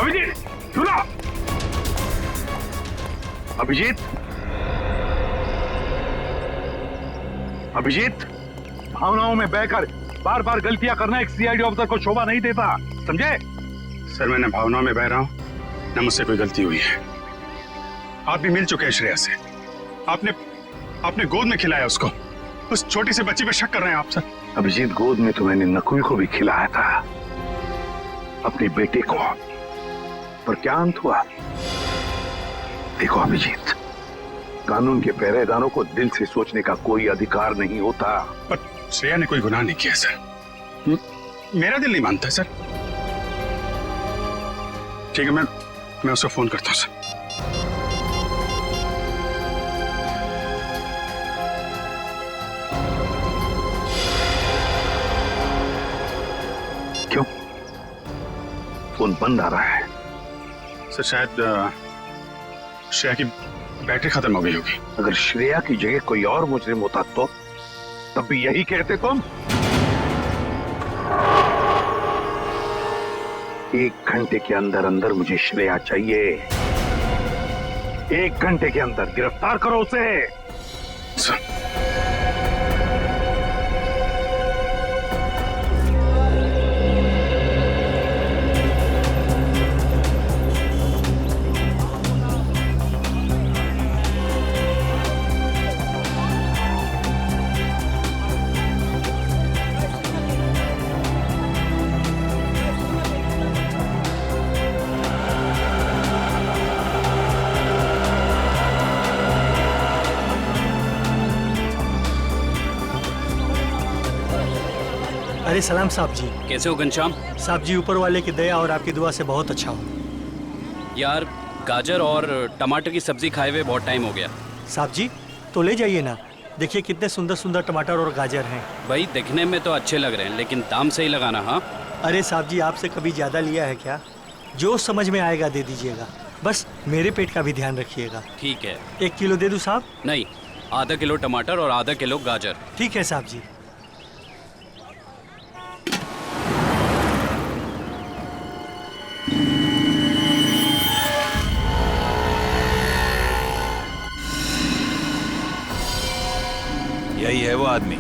अभिजीत सुनो, अभिजीत, अभिजीत, भावनाओं में बहकर बार बार गलतियां करना एक सीआईडी ऑफिसर को शोभा नहीं देता, समझे? सर मैंने भावनाओं में बह रहा हूं, न मुझसे कोई गलती हुई है। आप भी मिल चुके हैं श्रेया से, आपने गोद में खिलाया उसको, उस छोटी सी बच्ची पे शक कर रहे हैं आप सर? अभिजीत, गोद में तो मैंने नकुल को भी खिलाया था, अपने बेटे को, पर क्या अंत हुआ? देखो अभिजीत, कानून के पहरेदारों को दिल से सोचने का कोई अधिकार नहीं होता। पर श्रेया ने कोई गुनाह नहीं किया सर, मेरा दिल नहीं मानता सर। ठीक है, मैं उसको फोन करता हूं सर। क्यों फोन बंद आ रहा है? सर शायद श्रेया की बैटरी खत्म हो गई होगी। अगर श्रेया की जगह कोई और मुजरिम होता तो तब भी यही कहते तुम? 1 घंटे के अंदर अंदर मुझे श्रेया चाहिए, 1 घंटे के अंदर गिरफ्तार करो उसे। सर अरे सलाम साहब जी। कैसे हो घनश्याम? साहब जी ऊपर वाले की दया और आपकी दुआ से बहुत अच्छा हो। यार गाजर और टमाटर की सब्जी खाए हुए बहुत टाइम हो गया। साहब जी तो ले जाइए ना, देखिए कितने सुंदर सुंदर टमाटर और गाजर हैं। भाई दिखने में तो अच्छे लग रहे हैं, लेकिन दाम सही लगाना। हाँ अरे साहब जी, आपसे कभी ज़्यादा लिया है क्या? जो समझ में आएगा दे दीजिएगा, बस मेरे पेट का भी ध्यान रखिएगा। ठीक है। 1 किलो दे दूँ साहब? नहीं, आधा किलो टमाटर और आधा किलो गाजर। ठीक है साहब जी। यही है वो आदमी।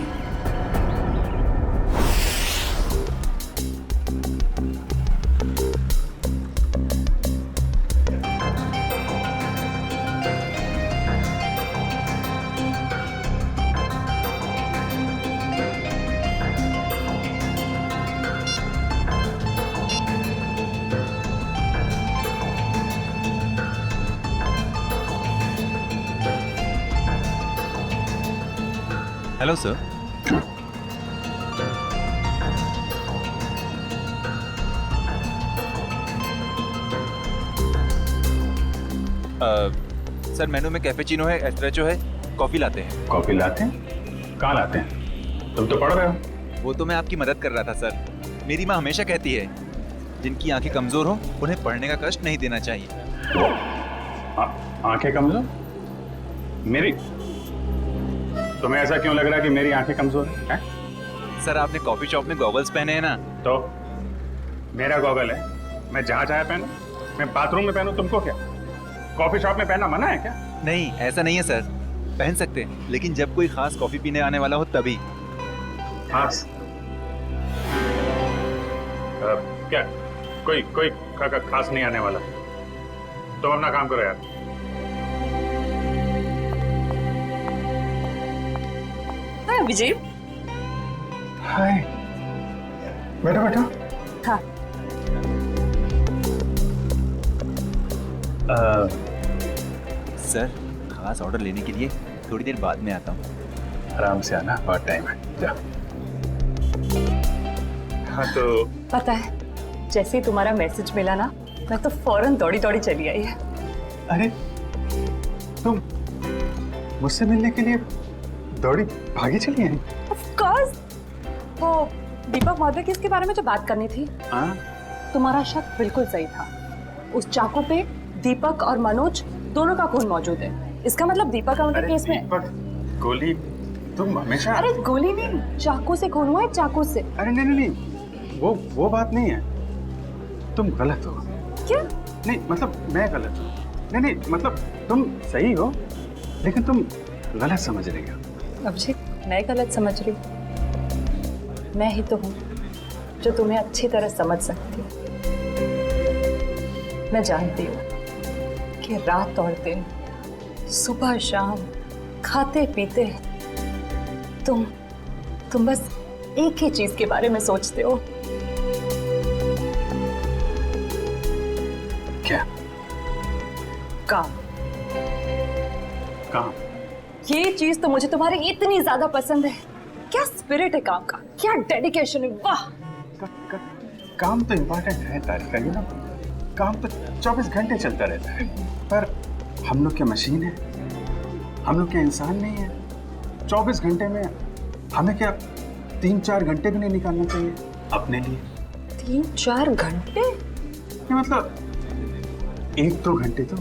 Hello sir. सर मेनू में कैफेचिनो है, एस्प्रेसो है, कॉफी लाते हैं। कॉफी लाते हैं? कहाँ लाते हैं? तुम तो पढ़ रहे हो। वो तो मैं आपकी मदद कर रहा था सर। मेरी माँ हमेशा कहती है जिनकी आंखें कमजोर हो उन्हें पढ़ने का कष्ट नहीं देना चाहिए। आंखें कमजोर? मेरी? तुम्हें ऐसा क्यों लग रहा है कि मेरी आंखें कमजोर है? सर आपने कॉफी शॉप में गॉगल्स पहने हैं ना? तो मेरा गॉगल है, मैं जहाँ चाहे पहनूं, मैं बाथरूम में पहनूं, तुमको क्या? कॉफी शॉप में पहनना मना है क्या? नहीं ऐसा नहीं है सर, पहन सकते हैं, लेकिन जब कोई खास कॉफी पीने आने वाला हो तभी। खास? क्या कोई खास नहीं आने वाला? तो अपना काम करो यार। हाय विजय। हाय, बैठो बैठो। हाँ। सर खास ऑर्डर लेने के लिए थोड़ी देर बाद में आता हूँ। आराम से आना, बहुत टाइम है, जा। हाँ तो पता है, जैसे ही तुम्हारा मैसेज मिला ना, मैं तो फौरन दौड़ी दौड़ी चली आई है। अरे तुम मुझसे मिलने के लिए दौड़ी भागी चली आई? Of course. वो दीपक महोदय की इसके बारे में जो बात करनी थी, हाँ? तुम्हारा शक बिल्कुल सही था। उस चाकू पे दीपक और मनोज दोनों का खून मौजूद है। इसका मतलब दीपक का उनके केस में। गोली तुम हमेशा। अरे गोली नहीं, चाकू से खून हुआ है, चाकू से। अरे नहीं, वो बात नहीं है, तुम गलत हो। क्या? नहीं मतलब मैं गलत हूँ। नहीं नहीं मतलब तुम सही हो, लेकिन तुम गलत समझ रही हो। अभिजीत, मैं गलत समझ रही हूँ? मैं ही तो हूँ जो तुम्हें अच्छी तरह समझ सकती हूँ। मैं जानती हूँ कि रात और दिन, सुबह शाम, खाते पीते तुम बस एक ही चीज के बारे में सोचते हो। क्या? काम। काम? ये चीज तो मुझे तुम्हारी इतनी ज्यादा पसंद है। क्या स्पिरिट है काम का, क्या डेडिकेशन है, वाह। काम तो इम्पोर्टेंट है तारिका, यू नो। काम तो 24 घंटे चलता रहता है, पर हम लोग क्या मशीन है? हम लोग क्या इंसान नहीं है? 24 घंटे में हमें क्या 3-4 घंटे भी नहीं निकालना चाहिए अपने लिए? 3-4 घंटे? ये मतलब 1-2 घंटे तो।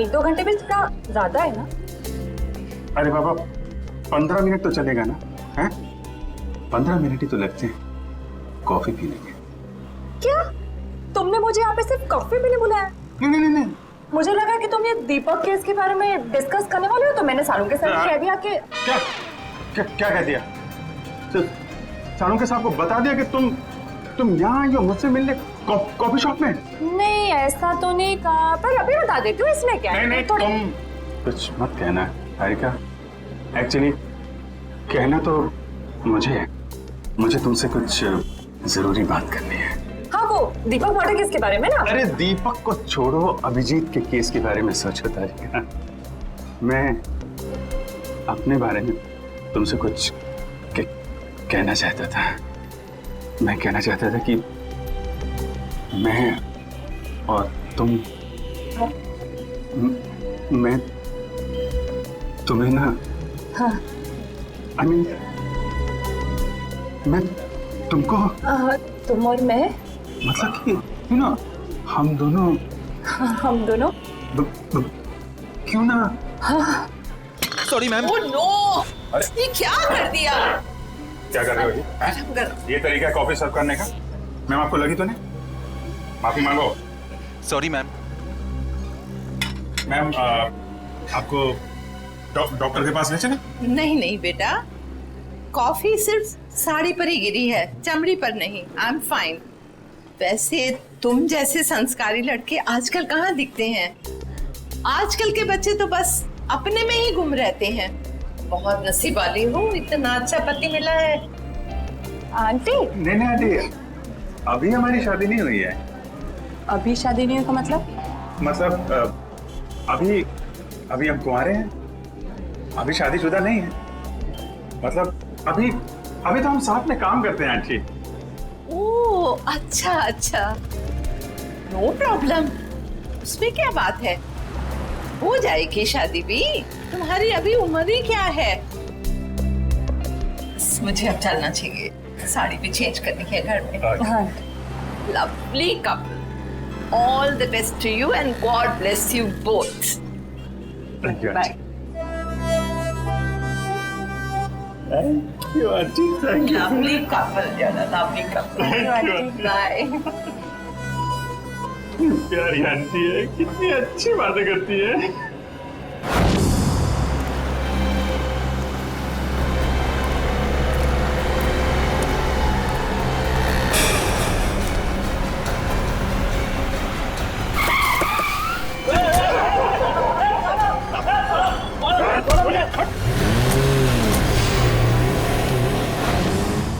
1-2 घंटे भी थोड़ा ज्यादा है ना? अरे बाबा, 15 मिनट तो चलेगा ना? हैं? 15 मिनट ही तो लगते हैं कॉफी पीने के। क्या तुमने मुझे यहाँ पे सिर्फ कॉफी पीने बुलाया? नहीं। मुझे लगा कि तुम ये दीपक केस के बारे में डिस्कस करने वाले हो, तो मैंने सारू के साथ कह दिया कि क्या कह दिया? सारू के साहब को बता दिया कि तुम यहाँ आई हो मुझसे मिलने कॉफी शॉप में? नहीं, ऐसा तो नहीं कहा, पर अभी बता देती हूँ, इसमें क्या है। नहीं तुम कुछ मत कहना तारिका। एक्चुअली कहना तो मुझे तुमसे कुछ जरूरी बात करनी है। हाँ, वो दीपक मर्डर केस के बारे में ना? अरे दीपक को छोड़ो, अभिजीत के केस के बारे में सोचो तारिका। मैं अपने बारे में तुमसे कुछ कहना चाहता था। मैं कहना चाहता था कि मैं और तुम, मैं तुम्हें ना, हाँ। I mean, मैं तुमको, तुम और मैं, मतलब कि यू नो, हम दोनों क्यों ना। Sorry ma'am. ओह नो, ये क्या कर दिया? क्या कर रहे हो जी? ये तरीका है कॉफी सर्व करने का? मैम आपको लगी तो नहीं? माफी मांगो। Sorry ma'am. मैम आपको डॉक्टर के पास ले चले? नहीं बेटा, कॉफी सिर्फ साड़ी पर ही गिरी है, चमड़ी पर नहीं। I am fine. वैसे तुम जैसे संस्कारी लड़के आजकल कहाँ दिखते हैं? आजकल के बच्चे तो बस अपने में ही गुम रहते हैं। बहुत नसीब वाली हो, इतना अच्छा पति मिला है। आंटी। नहीं आंटी, अभी हमारी शादी नहीं हुई है। अभी शादी नहीं हुई का मतलब अभी हम कुंवारे हैं, अभी शादीशुदा नहीं है। मतलब अभी तो हम साथ में काम करते हैं आंटी। ओह अच्छा, नो प्रॉब्लम, उसमें क्या बात है, हो जाएगी शादी भी। तुम्हारी अभी उम्र ही क्या है। मुझे अब चलना चाहिए, साड़ी भी चेंज करनी है घर में। Lovely couple, all the best to you and God bless you both. Bye. Thank you, auntie. Thank you. Lovely couple, lovely couple. Bye. प्यारी आंटी है, कितनी अच्छी बातें करती है।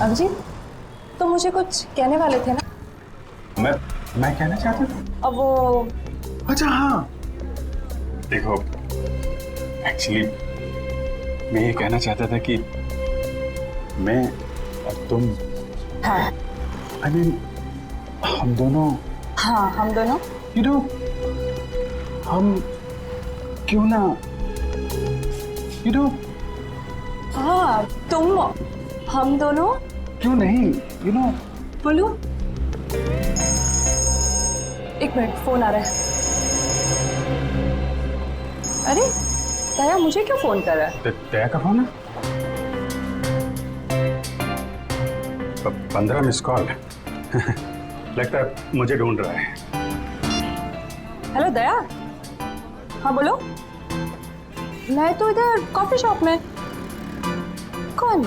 अभिजीत, तो मुझे कुछ कहने वाले थे ना? मैं कहना चाहता था। अब वो, अच्छा हाँ, देखो एक्चुअली मैं ये कहना चाहता था कि मैं और तुम, हाँ, I mean, हम दोनों, हाँ, हम दोनों, you know, हम क्यों ना, you know, हाँ, तुम, हम दोनों, क्यों नहीं, you know, बोलो। एक मिनट, फोन आ रहा है। अरे दया, मुझे क्यों फोन कर रहा है? दया का फोन है? 15 मिस कॉल। लगता है मुझे ढूंढ रहा है। हेलो दया। हाँ बोलो। मैं तो इधर कॉफी शॉप में। कौन?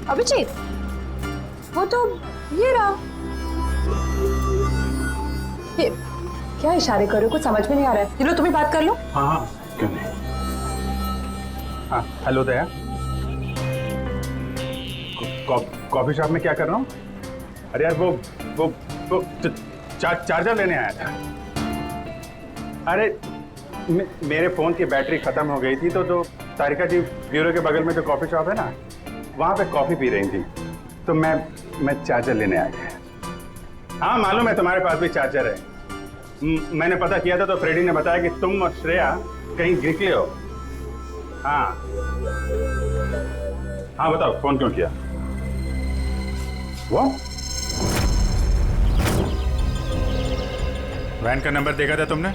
अभिजीत? वो तो ये रहा। ये क्या इशारे कर रहे हो? कुछ समझ में नहीं आ रहा है। चलो तुम ही बात कर लो। हाँ हाँ क्यों नहीं। हाँ हेलो दया। कॉफी शॉप में क्या कर रहा हूँ? अरे यार वो चार्जर लेने आया था। अरे मेरे फोन की बैटरी खत्म हो गई थी तो जो तारिका जी ब्यूरो के बगल में जो कॉफी शॉप है ना, वहां पे कॉफी पी रही थी तो मैं चार्जर लेने आ गया। हाँ मालूम है तुम्हारे पास भी चार्जर है। मैंने पता किया था तो फ्रेडी ने बताया कि तुम और श्रेया कहीं निकले हो। हाँ हाँ बताओ फोन क्यों किया? वो वैन का नंबर देखा था तुमने?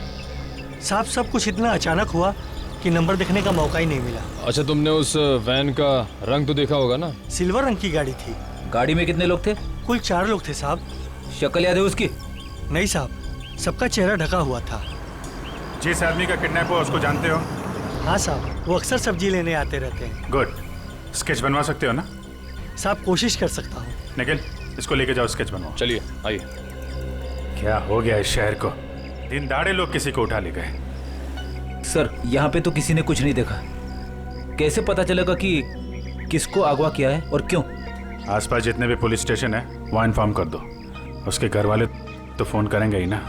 साहब सब कुछ इतना अचानक हुआ कि नंबर देखने का मौका ही नहीं मिला। अच्छा तुमने उस वैन का रंग तो देखा होगा ना? सिल्वर रंग की गाड़ी थी। गाड़ी में कितने लोग थे? कुल 4 लोग थे साहब। शक्ल याद है उसकी? नहीं साहब, सबका चेहरा ढका हुआ था। जिस आदमी का किडनैप हुआ उसको जानते हो? हाँ साहब, वो अक्सर सब्जी लेने आते रहते हैं। गुड। स्केच बनवा सकते हो ना? साहब कोशिश कर सकता हूँ। निखिल इसको लेके जाओ, स्केच बनवाओ। चलिए आइए। क्या हो गया इस शहर को? दिन दाड़े लोग किसी को उठा ले गए। सर यहाँ पे तो किसी ने कुछ नहीं देखा। कैसे पता चलेगा कि किसको अगवा किया है और क्यों? आसपास जितने भी पुलिस स्टेशन है वहाँ इन्फॉर्म कर दो। उसके घर वाले तो फोन करेंगे ही ना।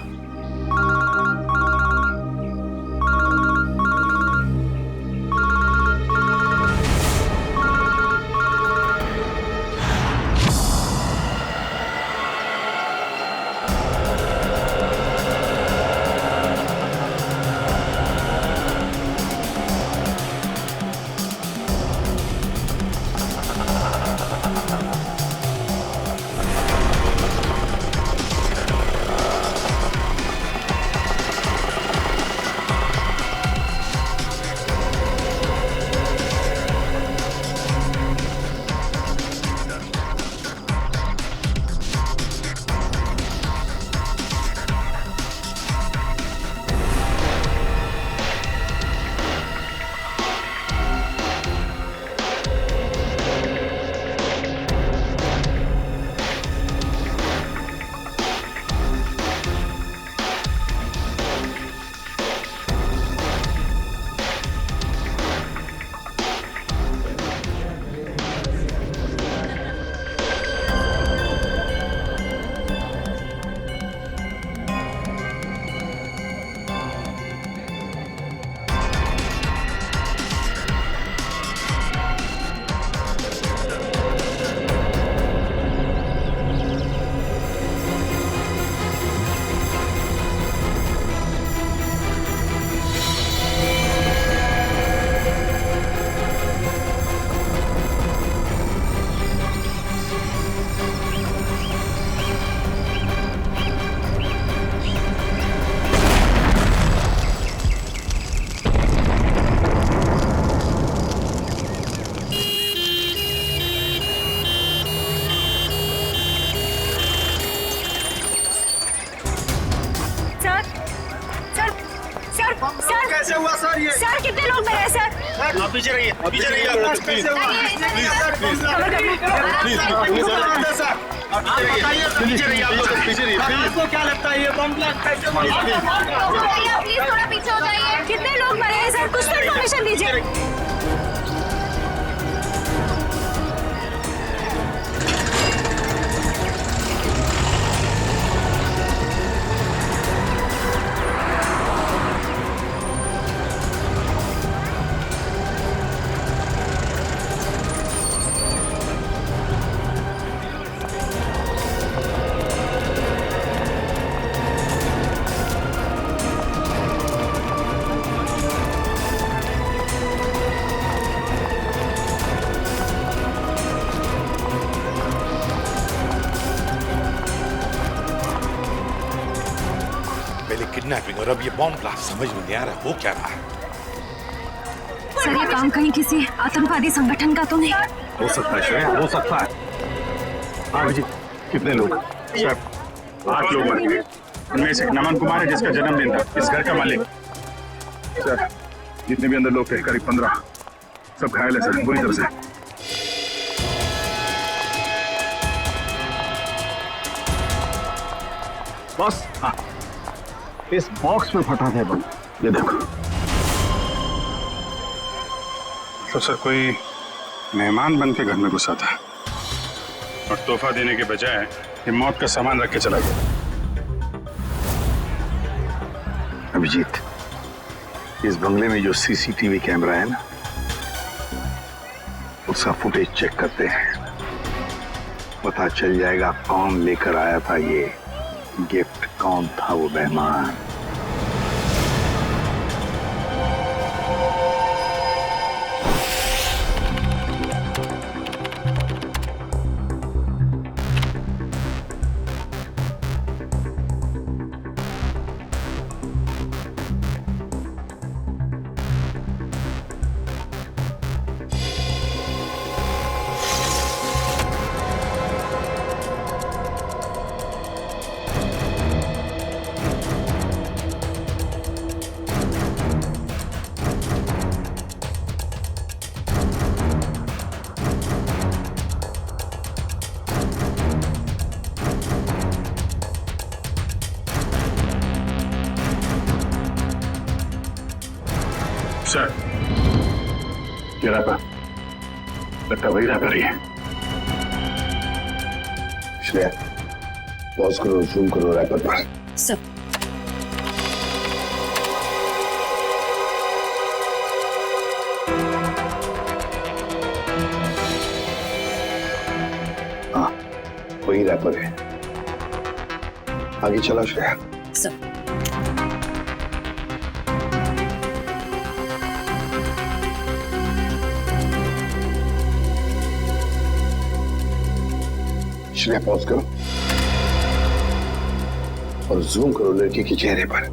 कैसे हुआ सर ये? सर कितने लोग मरे सर? आप पीछे रहिए, पीछे रहिए। कैसे हुआ? पीछे रहिए आप लोग, पीछे रहिए। आपको क्या लगता है ये बम ब्लास्ट कैसे हुआ? प्लीज थोड़ा पीछे हो जाइए। कितने लोग मरे हैं सर? कुछ तो इन्फॉर्मेशन दीजिए। किडनैपिंग और अब ये बॉम्ब ब्लास्ट, समझ में नहीं आ रहा हो क्या रहा है। सर ये काम कहीं किसी आतंकवादी संगठन का तो नहीं? हो सकता है श्रेया, हो सकता है। हाँ जी, कितने लोग? 8 लोग मरे। उनमें से एक नमन कुमार है जिसका जन्मदिन था, इस घर का मालिक। सर, जितने भी अंदर लोग थे करीब 15, सब घायल है सर, बुरी तरह से। बॉस, हाँ, इस बॉक्स में फटा था बम। ये देखो। तो सर कोई मेहमान बन के घर में घुसा था और तोहफा देने के बजाय ये मौत का सामान रख के चला गया। अभिजीत, इस बंगले में जो सीसीटीवी कैमरा है ना, उसका फुटेज चेक करते हैं, पता चल जाएगा कौन लेकर आया था ये गिफ्ट, कौन था वो मेहमान। सर, ये रैपर लगता वही रैपर ही है। श्रेया, पॉज करो, जूम करो रैपर पर। सर, हाँ, वही रैपर है। आगे चला श्रेया। सर, श्रेया, पॉज करो और जूम करो लड़की के चेहरे पर।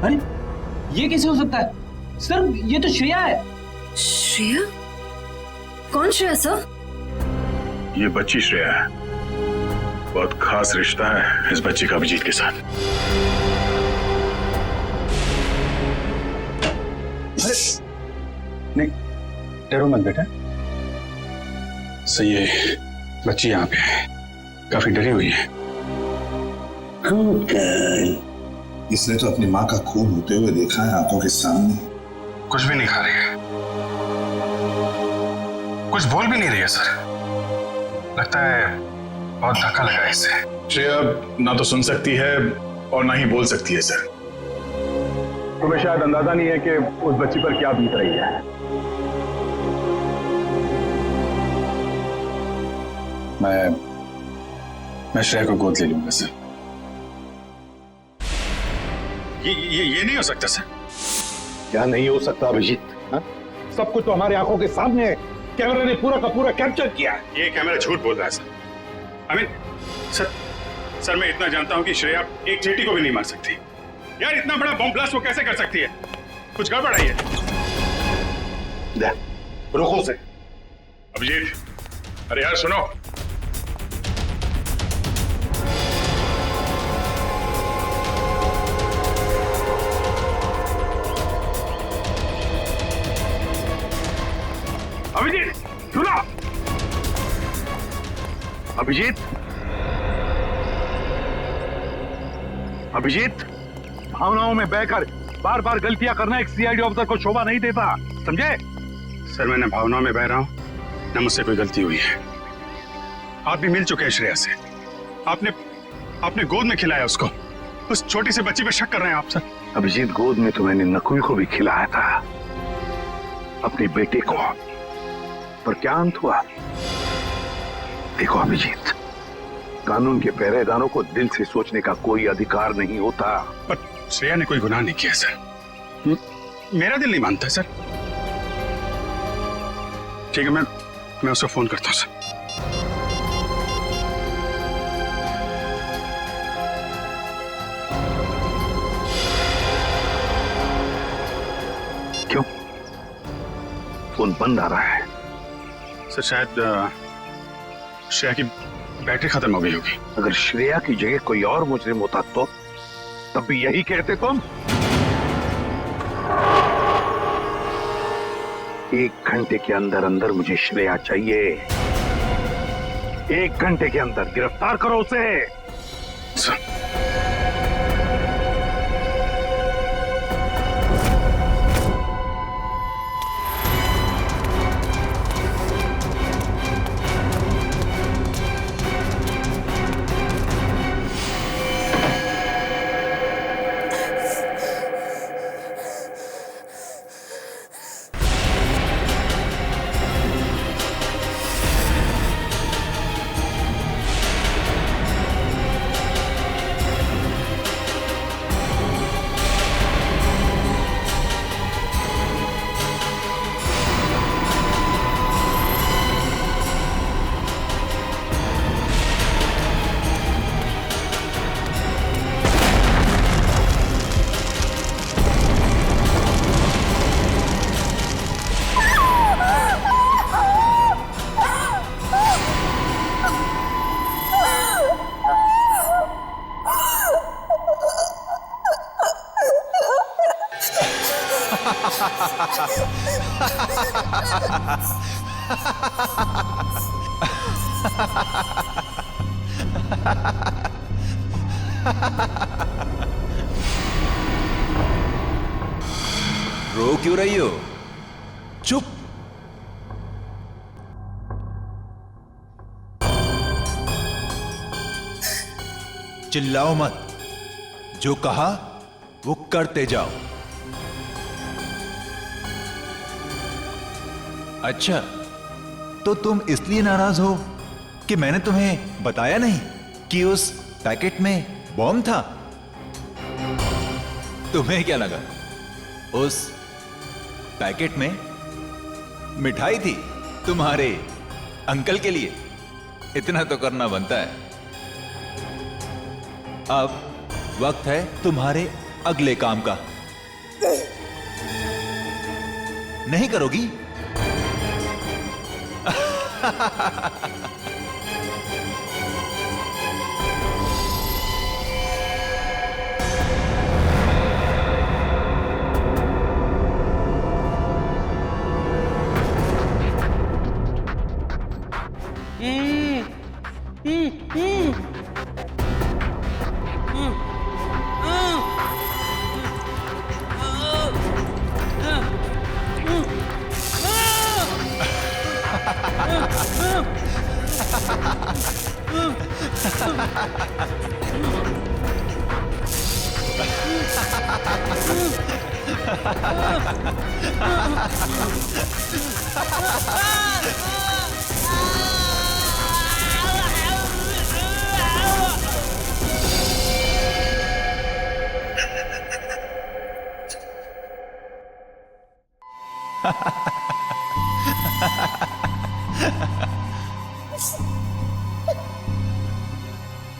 अरे ये कैसे हो सकता है सर? ये तो श्रेया है। श्रेया? कौन श्रेया सर? ये बच्ची श्रेया है। बहुत खास रिश्ता है इस बच्ची का अभिजीत के साथ। नहीं, डरो मत बेटा। सही है, बच्ची यहाँ पे है, काफी डरी हुई है। इसने तो अपनी माँ का खून होते हुए देखा है आंखों के सामने। कुछ भी नहीं खा रही है, कुछ बोल भी नहीं रही है सर। लगता है बहुत धक्का लगा है इसे। श्रेया ना तो सुन सकती है और ना ही बोल सकती है सर। तुम्हें शायद अंदाजा नहीं है कि उस बच्ची पर क्या बीत रही है। मैं श्रेया को गोद ले लूंगा सर। ये नहीं हो सकता सर। क्या नहीं हो सकता अभिजीत? सब कुछ तो हमारी आंखों के सामने है। कैमरे ने पूरा का पूरा कैप्चर किया। ये कैमरा झूठ बोल रहा है सर। सर मैं इतना जानता हूं कि श्रेया एक चींटी को भी नहीं मार सकती। यार इतना बड़ा बम ब्लास्ट वो कैसे कर सकती है? कुछ गड़बड़ है। रुको से अभिजीत, अरे यार सुनो। अभिजीत सुनो। अभिजीत, अभिजीत, भावनाओं में बहकर बार बार गलतियां करना एक सीआईडी ऑफिसर को शोभा नहीं देता, समझे? सर मैं न भावनाओं में बह रहा हूं न मुझसे कोई गलती हुई है। आप भी मिल चुके हैं श्रेया से। आपने गोद में खिलाया उसको। उस छोटी सी बच्ची पे शक कर रहे हैं आप सर। अभिजीत, गोद में तो मैंने नकुल को भी खिलाया था, अपने बेटे को, पर क्या अंत हुआ? देखो अभिजीत, कानून के पहरेदारों को दिल से सोचने का कोई अधिकार नहीं होता। पर श्रेया ने कोई गुनाह नहीं किया सर। मेरा दिल नहीं मानता सर। ठीक है, मैं उसको फोन करता हूं सर। फोन बंद आ रहा है। सर शायद श्रेया की बैटरी खत्म हो गई होगी। अगर श्रेया की जगह कोई और मुजरिम होता तो तब भी यही कहते तुम। 1 घंटे के अंदर अंदर मुझे श्रेया चाहिए। 1 घंटे के अंदर गिरफ्तार करो उसे। सर रो क्यों रही हो? चुप। चिल्लाओ मत, जो कहा वो करते जाओ। अच्छा, तो तुम इसलिए नाराज हो कि मैंने तुम्हें बताया नहीं कि उस पैकेट में बॉम्ब था? तुम्हें क्या लगा उस पैकेट में मिठाई थी तुम्हारे अंकल के लिए? इतना तो करना बनता है। अब वक्त है तुम्हारे अगले काम का। नहीं करोगी?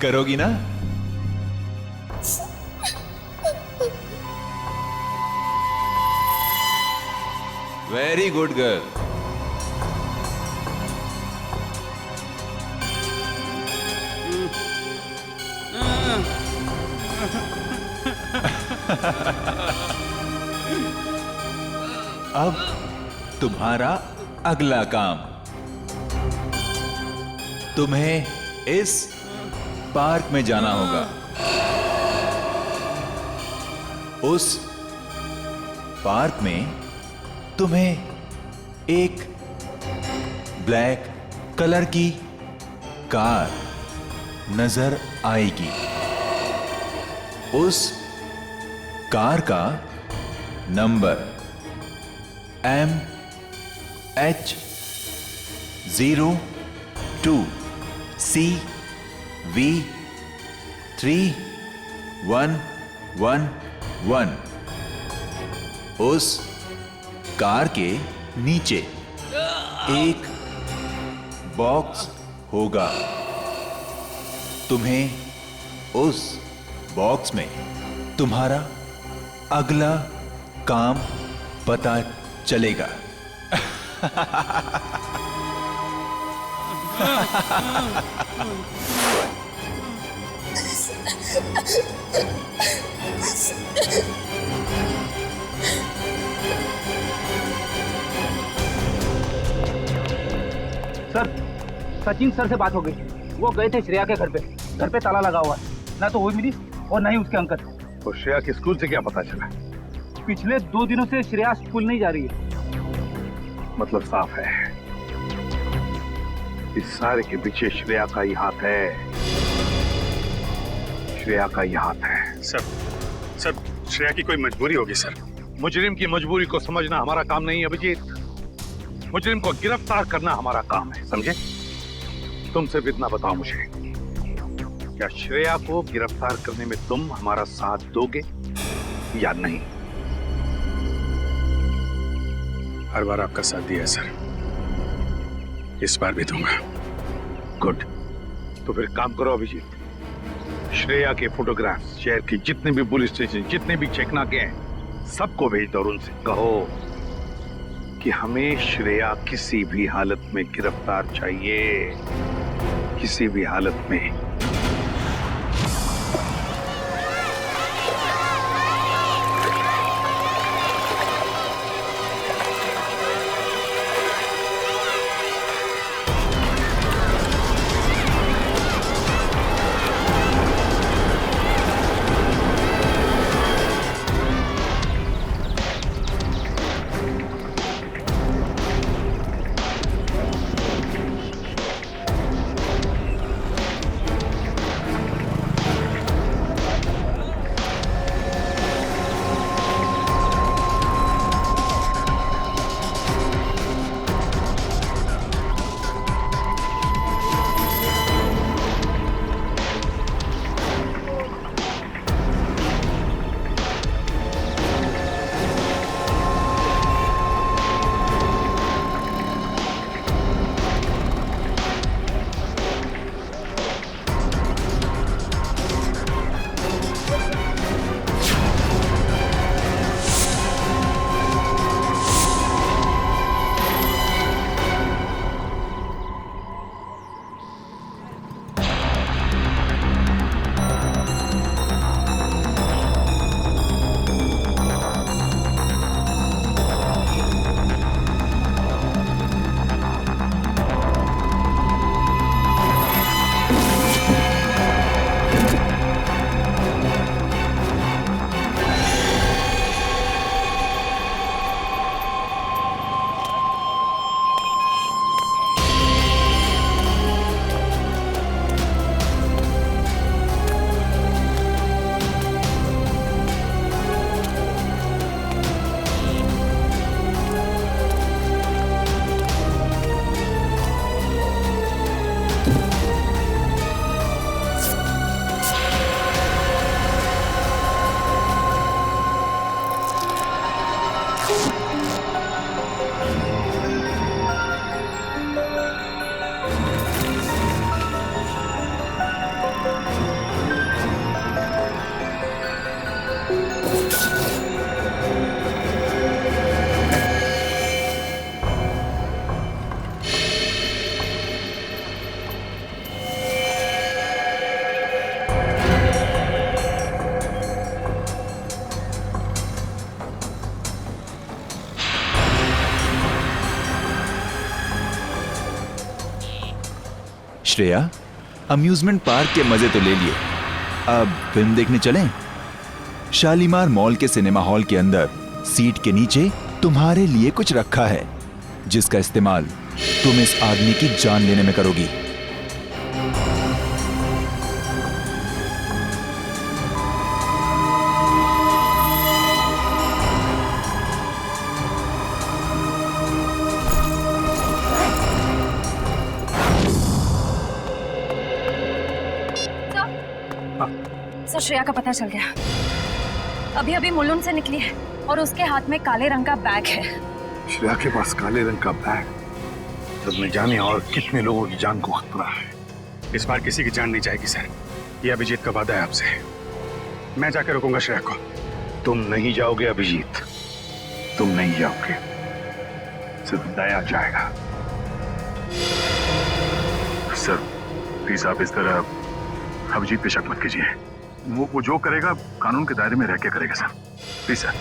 करोगी ना? Very good girl. अब तुम्हारा अगला काम, तुम्हें इस पार्क में जाना होगा। उस पार्क में तुम्हें एक ब्लैक कलर की कार नजर आएगी। उस कार का नंबर MH02CV3111। उस कार के नीचे एक बॉक्स होगा। तुम्हें उस बॉक्स में तुम्हारा अगला काम पता चलेगा। सर, सचिन सर से बात हो गई। वो गए थे श्रेया के घर पे ताला लगा हुआ है। ना तो वो मिली और ना ही उसके अंकल। और श्रेया के स्कूल से क्या पता चला? पिछले 2 दिनों से श्रेया स्कूल नहीं जा रही है। मतलब साफ है, इस सारे के पीछे श्रेया का ही हाथ है। श्रेया का ही हाथ है। सर श्रेया की कोई मजबूरी होगी सर। मुजरिम की मजबूरी को समझना हमारा काम नहीं है अभिजीत। मुजरिम को गिरफ्तार करना हमारा काम है, समझे? तुम सिर्फ इतना बताओ मुझे, क्या श्रेया को गिरफ्तार करने में तुम हमारा साथ दोगे या नहीं? हर बार आपका साथ दिया है सर, इस बार भी दूंगा। गुड। तो फिर काम करो अभिजीत, श्रेया के फोटोग्राफ्स शहर की जितने भी पुलिस स्टेशन, जितने भी चेकनाके हैं, सबको भेज दो और उनसे कहो कि हमें श्रेया किसी भी हालत में गिरफ्तार चाहिए, किसी भी हालत में। श्रेया, अम्यूजमेंट पार्क के मजे तो ले लिए, अब फिल्म देखने चलें? शालीमार मॉल के सिनेमा हॉल के अंदर सीट के नीचे तुम्हारे लिए कुछ रखा है, जिसका इस्तेमाल तुम इस आदमी की जान लेने में करोगी। सर, श्रेया का पता चल गया। अभी अभी मुलुंड से निकली है और उसके हाथ में काले रंग का बैग है। श्रेया के पास काले रंग का बैग, तब न जाने और कितने लोगों की जान को खतरा है। इस बार किसी की जान नहीं जाएगी सर, ये अभिजीत का वादा है आपसे। मैं जाकर रोकूंगा श्रेया को। तुम नहीं जाओगे अभिजीत, तुम नहीं जाओगे। सिर्फ दया चाहेगा। सर प्लीज आप इस तरह अभिजीत पे शक मत कीजिए। वो जो करेगा कानून के दायरे में रह के करेगा sir. Please sir.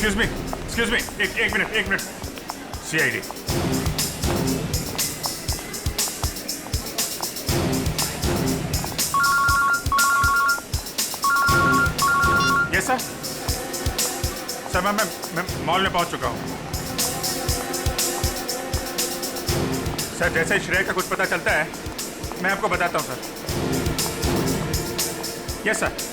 Excuse me एक मिनट सीआईडी यस सर मैं मॉल में पहुंच चुका हूं सर। जैसे ही श्रेय का कुछ पता चलता है मैं आपको बताता हूं सर। Yes sir.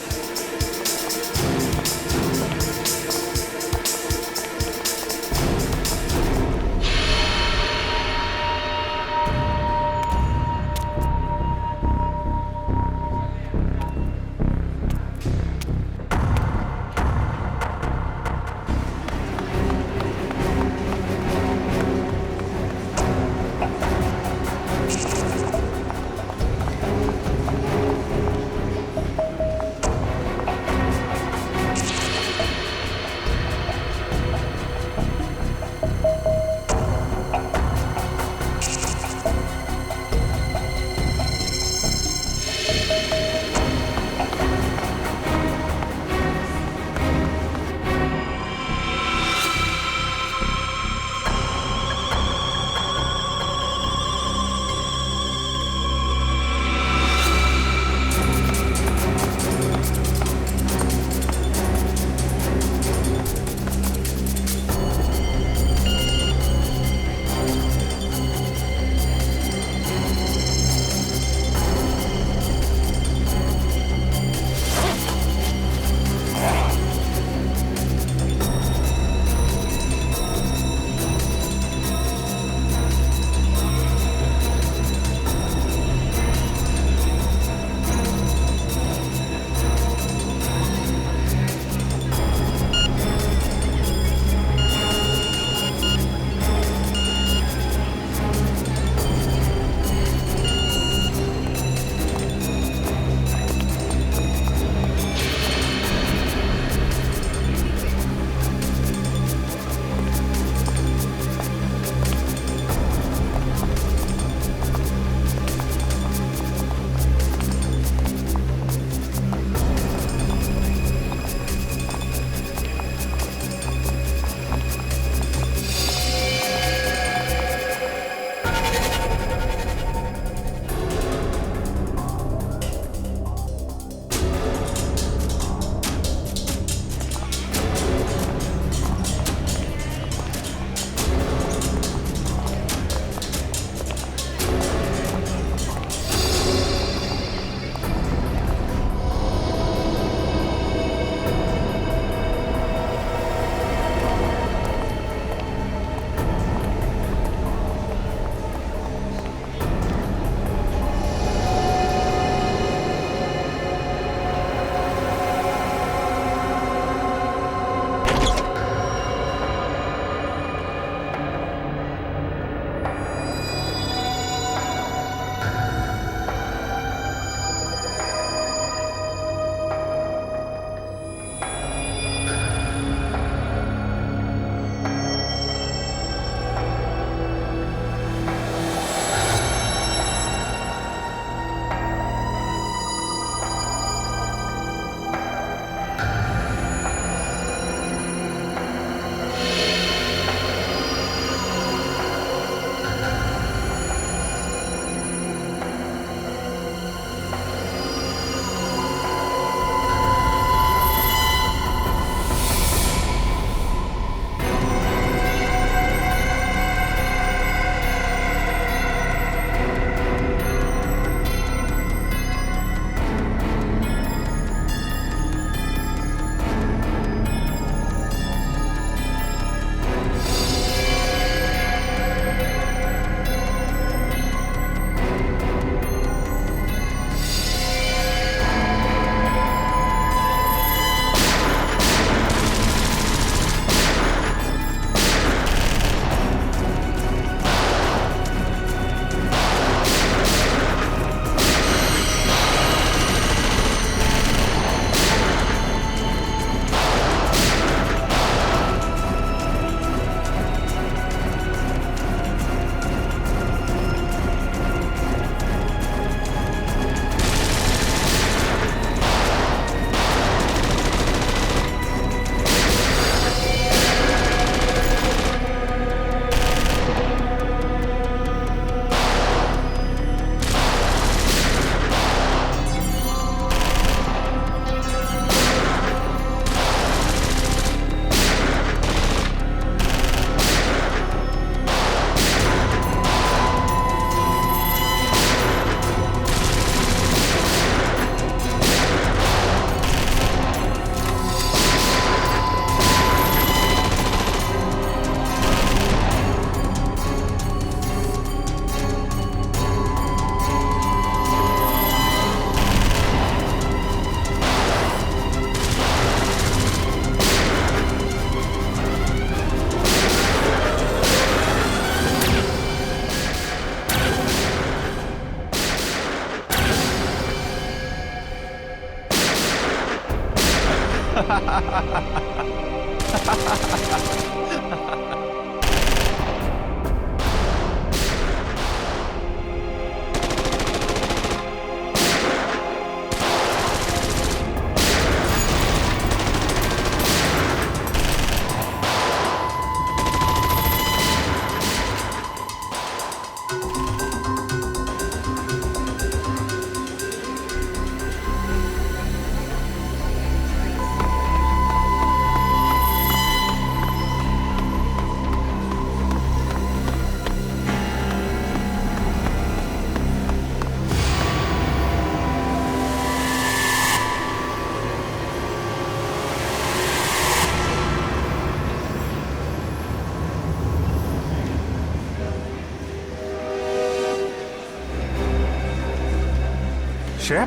श्रेया,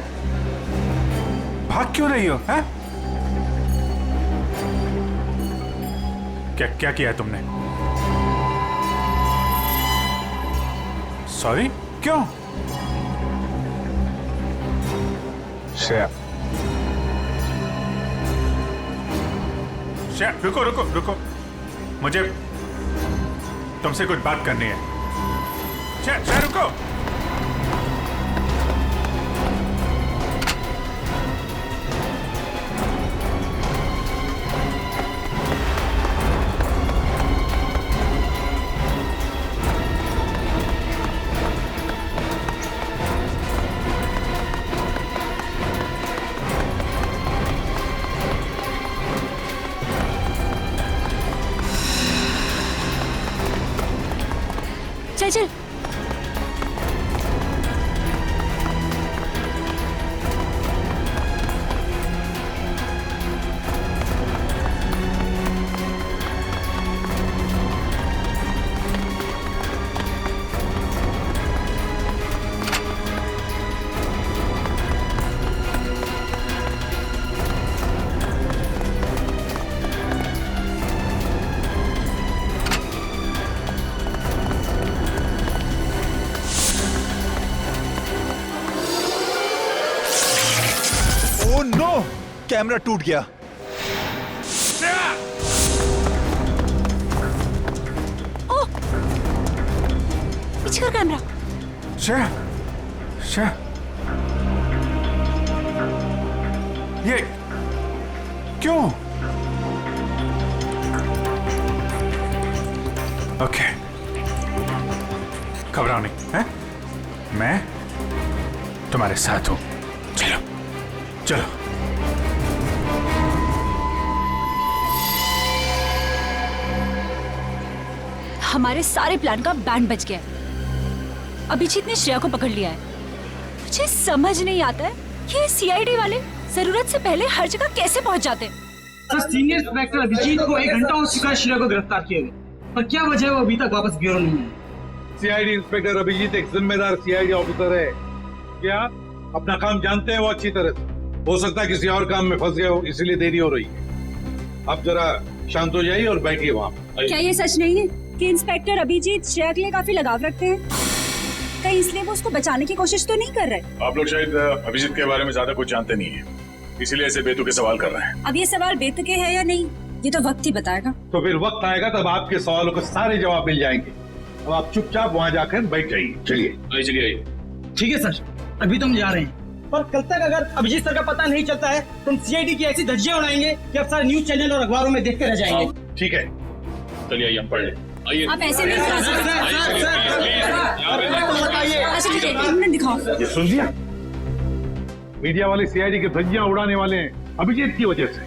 भाग क्यों रही हो? हैं? क्या क्या किया है तुमने? सॉरी, क्यों? श्रेया, श्रेया, रुको रुको रुको, मुझे तुमसे कुछ बात करनी है। श्रेया, श्रेया रुको। चल चल। ओह नो, कैमरा टूट गया। ओह, पीछे कर कैमरा। श्रेया, श्रेया, ये क्यों? ओके, घबराओ नहीं, हैं? मैं तुम्हारे साथ हूं। चलो चलो। हमारे सारे प्लान का बैंड बज गया है। अभिजीत ने श्रेया को पकड़ लिया है। मुझे समझ नहीं आता है ये सीआईडी वाले जरूरत से पहले हर जगह कैसे पहुंच जाते हैं। सर, सीनियर इंस्पेक्टर अभिजीत को 1 घंटा हो चुका है श्रेया को गिरफ्तार किए हुए, पर क्या वजह है वो अभी तक वापस ब्यूरो नहीं है। सीआईडी इंस्पेक्टर अभिजीत एक जिम्मेदार सीआईडी ऑफिसर है। क्या अपना काम जानते हैं वो अच्छी तरह से? हो सकता है किसी और काम में फंस गए हो, इसीलिए देरी हो रही है। आप जरा शांत हो जाइए और बैठिए वहाँ। क्या ये सच नहीं है कि इंस्पेक्टर अभिजीत श्रेया के लिए काफी लगाव रखते हैं? कहीं इसलिए वो उसको बचाने की कोशिश तो नहीं कर रहे? आप लोग शायद अभिजीत के बारे में ज्यादा कुछ जानते नहीं है, इसीलिए ऐसे बेतुके सवाल कर रहे हैं। अब ये सवाल बेतुके है या नहीं, ये तो वक्त ही बताएगा। तो फिर वक्त आएगा तब आपके सवालों के सारे जवाब मिल जाएंगे। अब आप चुपचाप वहाँ जाकर बैठ जाइए। चलिए चलिए। ठीक है सर, अभी तो हम जा रहे हैं, पर कल तक अगर अभिजीत सर का पता नहीं चलता है तो हम सीआईडी की ऐसी धज्जियां उड़ाएंगे कि अब सारे न्यूज चैनल और अखबारों में देखते रह जाएंगे। ठीक है, चलिए आइए हम पढ़ लें। आइए। आप ऐसे नहीं करा सकते। दिखाओ। ये सुन लिया, मीडिया वाले सीआईडी की धज्जियां उड़ाने वाले हैं अभिजीत की वजह से,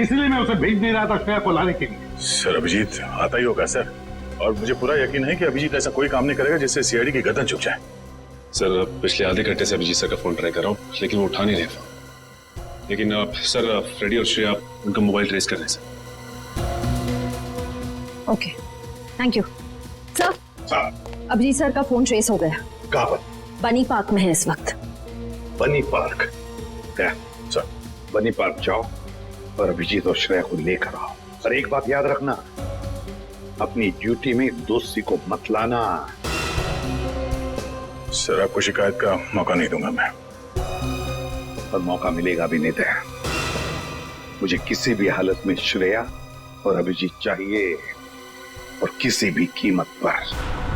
इसलिए मैं उसे भेज नहीं रहा था श्रेया को लाने के लिए। सर अभिजीत आता ही होगा सर, और मुझे पूरा यकीन है कि अभिजीत ऐसा कोई काम नहीं करेगा जिससे सीआईडी की गर्दन झुक जाए। सर पिछले आधे घंटे से अभिजीत सर का फोन ट्राई कर रहा हूँ, लेकिन वो उठा नहीं रहे फोन। लेकिन सर फ्रेडी और श्रेया उनका मोबाइल ट्रेस कर रहे हैं sir. Okay, thank you sir. Abhijeet sir का फोन ट्रेस हो गया। कहाँ पर? बनी पार्क में है इस वक्त। बनी पार्क? सर बनी पार्क जाओ और अभिजीत और श्रेया को लेकर आओ। और एक बात याद रखना, अपनी ड्यूटी में दोस्ती को मत लाना। सर आपको शिकायत का मौका नहीं दूंगा मैं। और मौका मिलेगा भी नहीं। मुझे किसी भी हालत में श्रेया और अभिजीत चाहिए, और किसी भी कीमत पर।